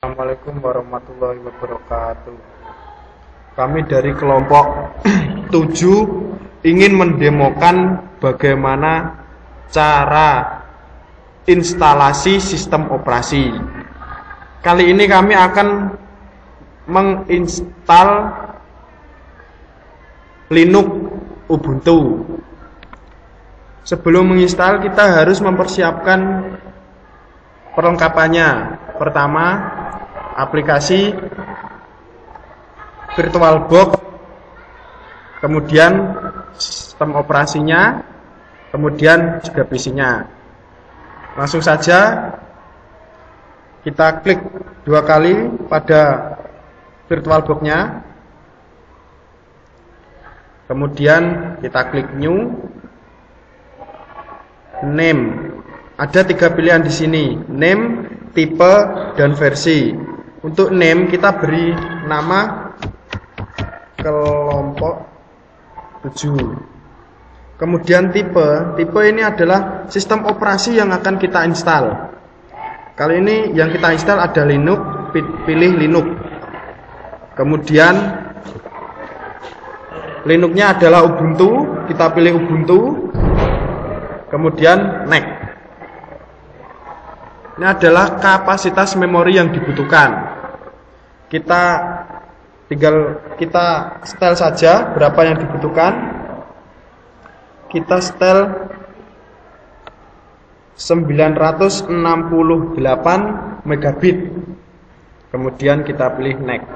Assalamualaikum warahmatullahi wabarakatuh. Kami dari kelompok 7 ingin mendemokan bagaimana cara instalasi sistem operasi. Kali ini kami akan menginstal Linux Ubuntu. Sebelum menginstal kita harus mempersiapkan perlengkapannya. Pertama, aplikasi VirtualBox, kemudian sistem operasinya, kemudian juga PC-nya. Langsung saja kita klik 2 kali pada VirtualBox-nya, kemudian kita klik New, Name. Ada 3 pilihan di sini, name, tipe, dan versi. Untuk name kita beri nama kelompok 7. Kemudian tipe ini adalah sistem operasi yang akan kita install. Kali ini yang kita install ada Linux, pilih Linux. Kemudian Linuxnya adalah Ubuntu, kita pilih Ubuntu. Kemudian next. Ini adalah kapasitas memori yang dibutuhkan. Kita setel saja berapa yang dibutuhkan. Kita setel 968 megabit. Kemudian kita pilih next.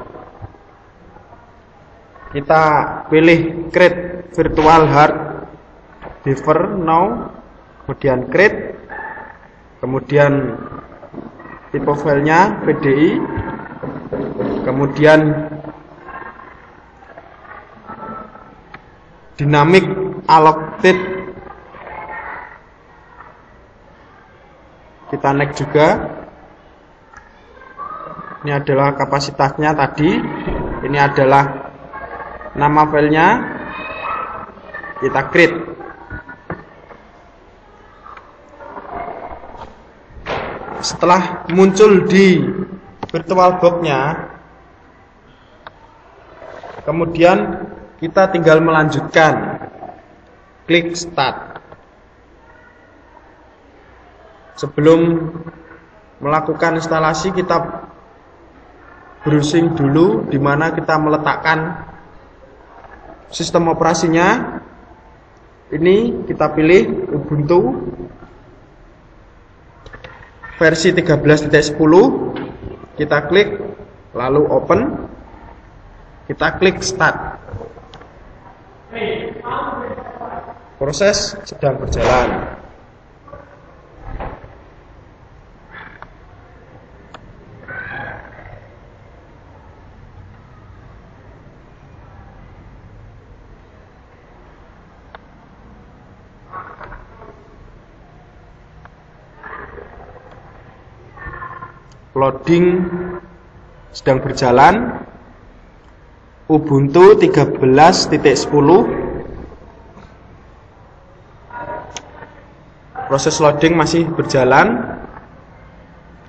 Kita pilih create virtual hard drive now, kemudian create, kemudian tipe filenya PDI, kemudian dynamic allocated, kita next juga. Ini adalah kapasitasnya tadi, ini adalah nama filenya, kita create. Setelah muncul di VirtualBox-nya, kemudian kita tinggal melanjutkan, klik start. Sebelum melakukan instalasi kita browsing dulu di mana kita meletakkan sistem operasinya. Ini kita pilih Ubuntu versi 13.10, kita klik, lalu open, kita klik start. Proses sedang berjalan. Loading sedang berjalan. Ubuntu 13.10. Proses loading masih berjalan.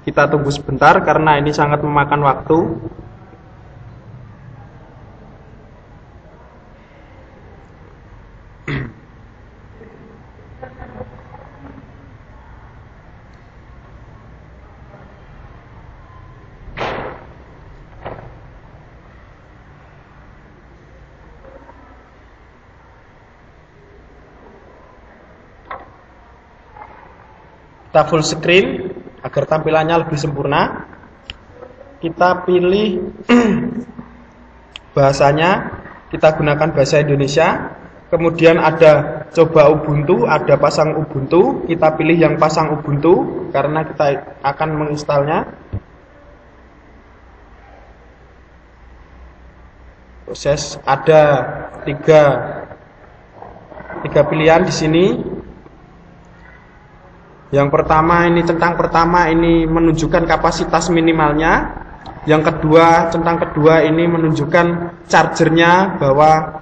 Kita tunggu sebentar karena ini sangat memakan waktu. Kita full screen agar tampilannya lebih sempurna. Kita pilih bahasanya, kita gunakan bahasa Indonesia. Kemudian ada coba Ubuntu, ada pasang Ubuntu. Kita pilih yang pasang Ubuntu karena kita akan menginstalnya. Proses ada tiga pilihan di sini. Yang pertama ini menunjukkan kapasitas minimalnya. Yang kedua, centang kedua ini menunjukkan chargernya bahwa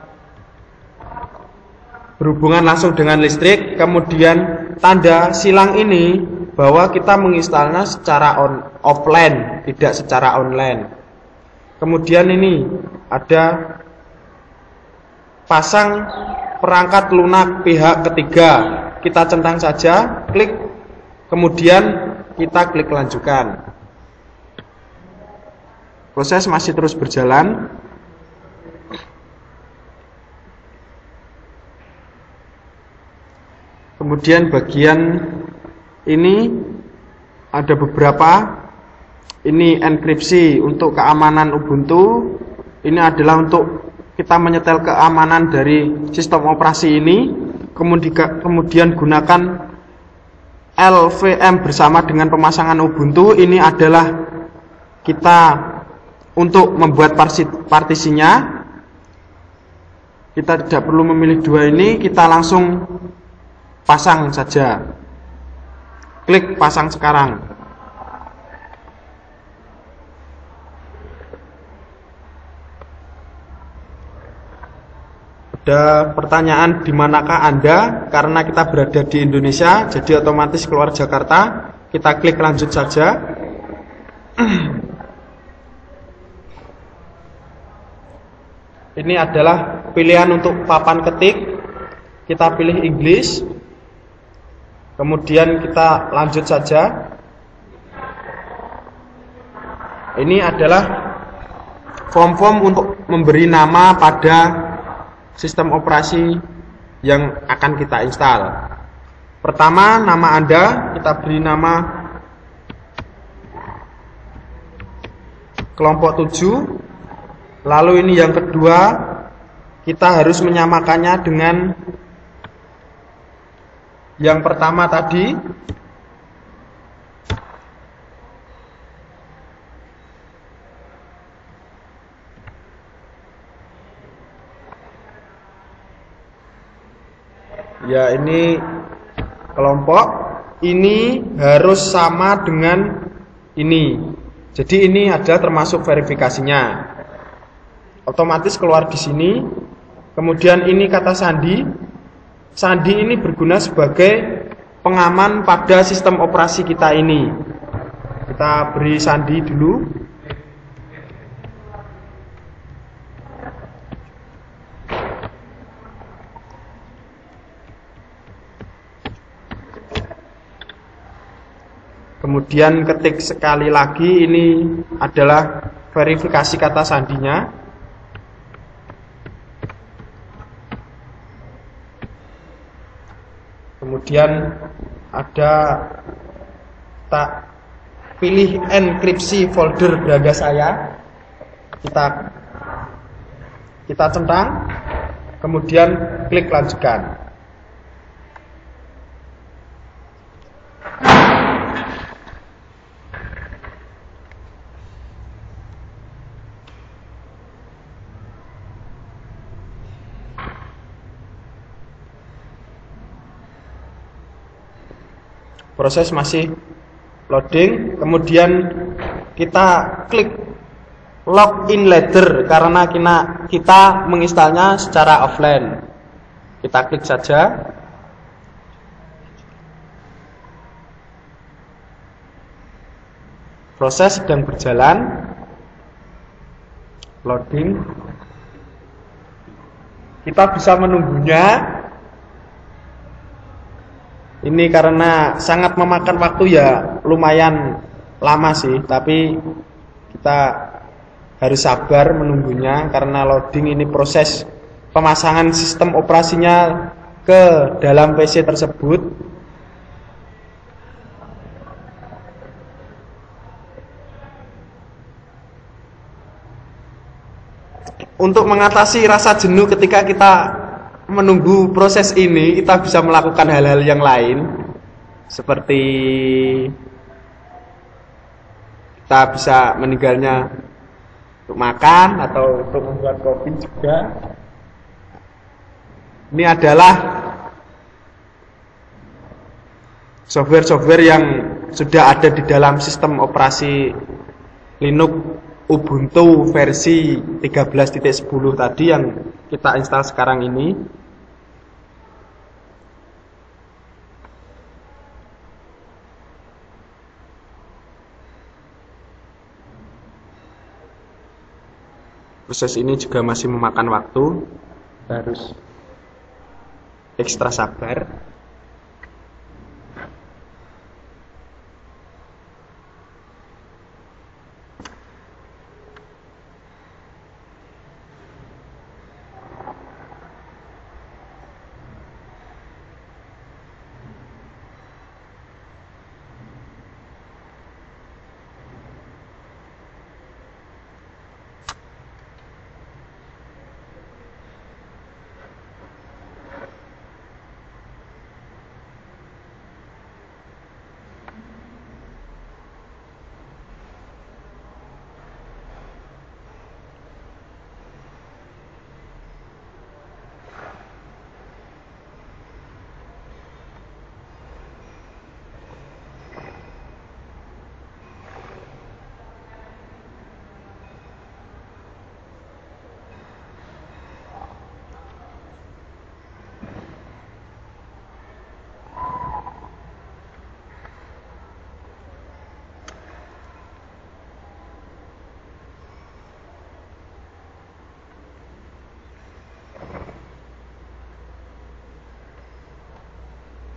berhubungan langsung dengan listrik. Kemudian tanda silang ini bahwa kita menginstalnya secara offline, tidak secara online. Kemudian ini ada pasang perangkat lunak pihak ketiga. Kita centang saja, klik, kemudian kita klik lanjutkan. Proses masih terus berjalan. Kemudian bagian ini ada beberapa. Ini enkripsi untuk keamanan Ubuntu. Ini adalah untuk kita menyetel keamanan dari sistem operasi ini. Kemudian gunakan LVM bersama dengan pemasangan Ubuntu. Ini adalah kita untuk membuat partisinya. Kita tidak perlu memilih dua ini, kita langsung pasang saja. Klik pasang sekarang. Ada pertanyaan di manakah Anda? Karena kita berada di Indonesia, jadi otomatis keluar Jakarta. Kita klik lanjut saja. Ini adalah pilihan untuk papan ketik. Kita pilih English. Kemudian kita lanjut saja. Ini adalah form-form untuk memberi nama pada sistem operasi yang akan kita install. Pertama, nama Anda, kita beri nama kelompok 7. Lalu ini yang kedua, kita harus menyamakannya dengan yang pertama tadi. Ya, ini kelompok. Ini harus sama dengan ini. Jadi ini ada termasuk verifikasinya. Otomatis keluar di sini. Kemudian ini kata sandi. Sandi ini berguna sebagai pengaman pada sistem operasi kita ini. Kita beri sandi dulu. Kemudian ketik sekali lagi, ini adalah verifikasi kata sandinya. Kemudian ada pilih enkripsi folder beranda saya. Kita centang, kemudian klik lanjutkan. Proses masih loading, kemudian kita klik login later karena kita menginstalnya secara offline. Kita klik saja. Proses sedang berjalan. Loading. Kita bisa menunggunya. Ini karena sangat memakan waktu ya, lumayan lama sih, tapi kita harus sabar menunggunya karena loading ini proses pemasangan sistem operasinya ke dalam PC tersebut. Untuk mengatasi rasa jenuh ketika kita menunggu proses ini, kita bisa melakukan hal-hal yang lain, seperti kita bisa meninggalnya untuk makan atau untuk membuat kopi juga. Ini adalah software-software yang sudah ada di dalam sistem operasi Linux Ubuntu versi 13.10 tadi yang kita install sekarang ini. Proses ini juga masih memakan waktu, harus ekstra sabar.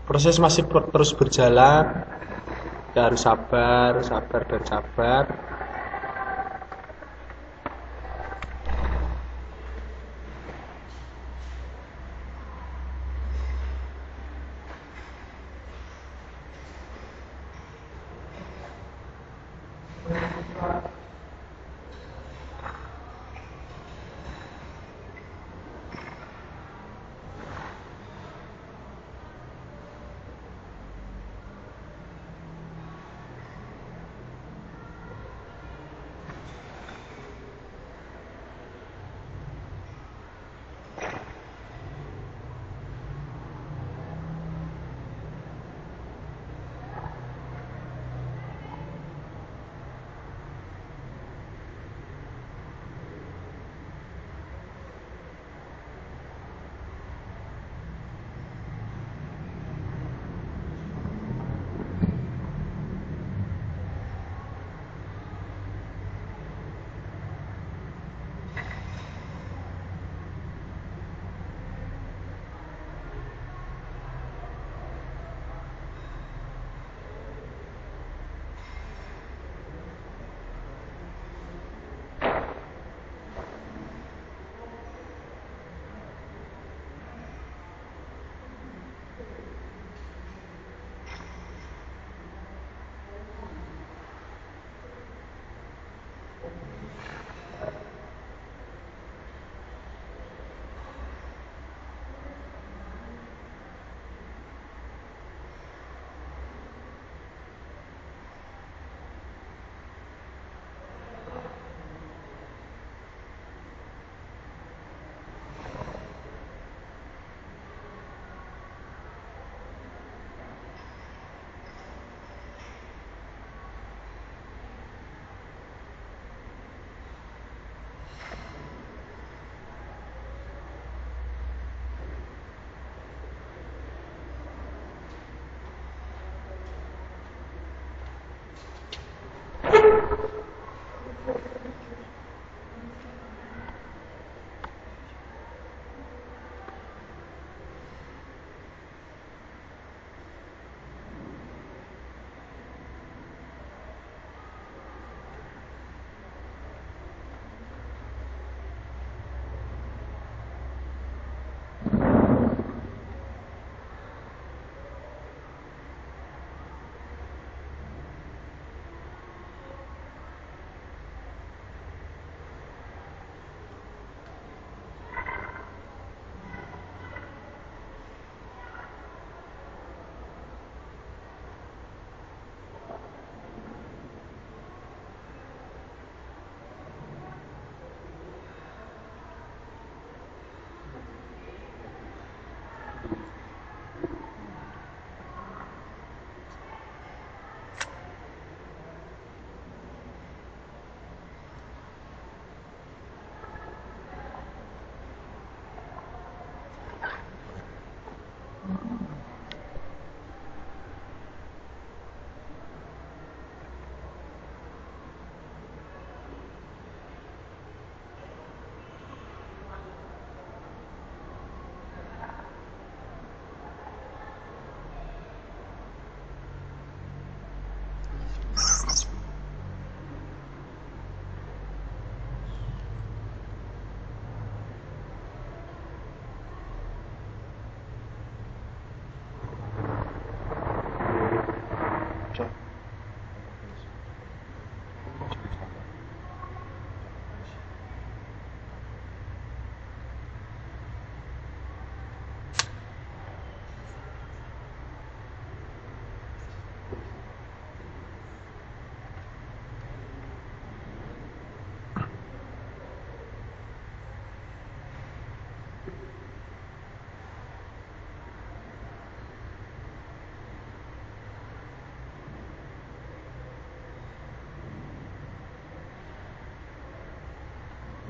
Proses masih terus berjalan, kita harus sabar, sabar dan sabar.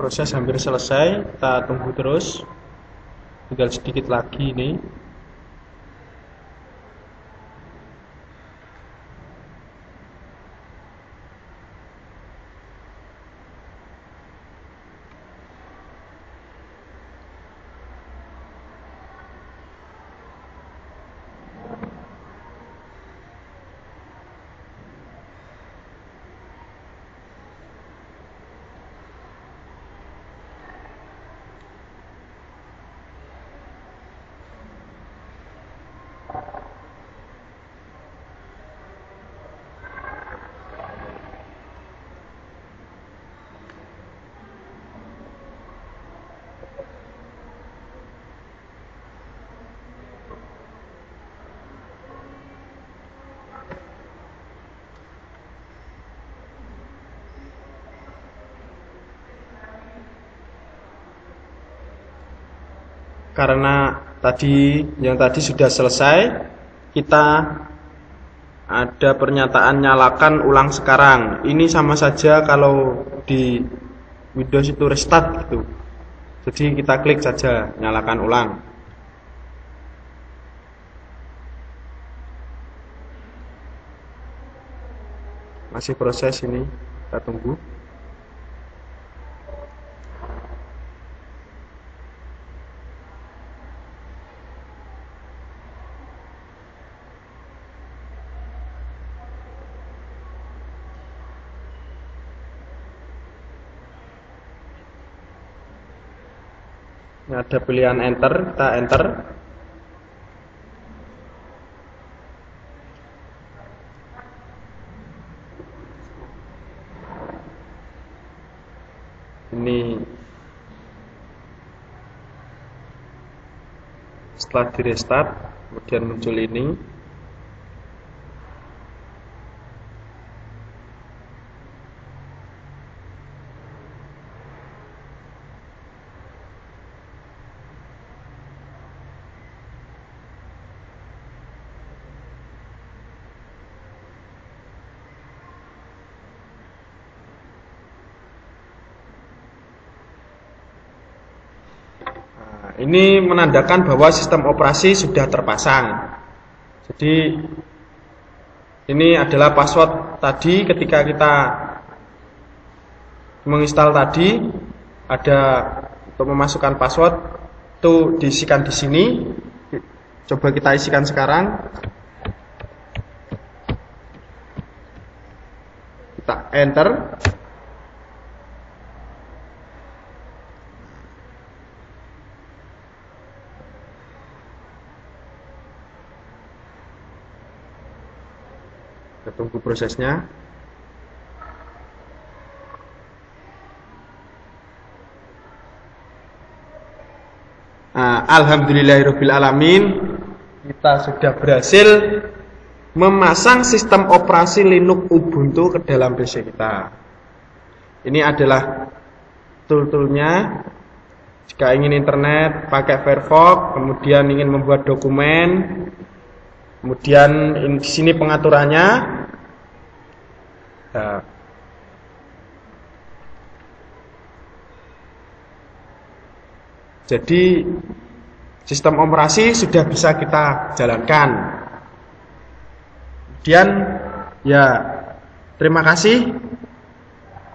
Proses hampir selesai, kita tunggu terus. Tinggal sedikit lagi ini. Karena yang tadi sudah selesai, kita ada pernyataan nyalakan ulang sekarang. Ini sama saja kalau di Windows itu restart gitu. Jadi kita klik saja nyalakan ulang. Masih proses ini, kita tunggu. Ada pilihan enter, kita enter. Ini setelah di restart, kemudian muncul ini. Ini menandakan bahwa sistem operasi sudah terpasang. Jadi ini adalah password tadi ketika kita menginstal tadi, ada untuk memasukkan password itu diisikan di sini. Coba kita isikan sekarang. Kita enter. Kita tunggu prosesnya. Alhamdulillahirabbil alamin, kita sudah berhasil memasang sistem operasi Linux Ubuntu ke dalam PC kita. Ini adalah tool-toolnya. Jika ingin internet, pakai Firefox, kemudian ingin membuat dokumen, kemudian di sini pengaturannya. Nah, jadi sistem operasi sudah bisa kita jalankan. Kemudian ya, terima kasih.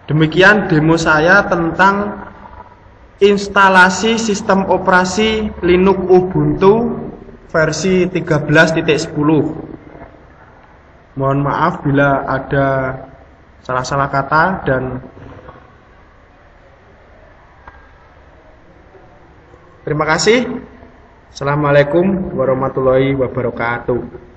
Demikian demo saya tentang instalasi sistem operasi Linux Ubuntu versi 13.10. Mohon maaf bila ada salah-salah kata dan terima kasih. Assalamualaikum warahmatullahi wabarakatuh.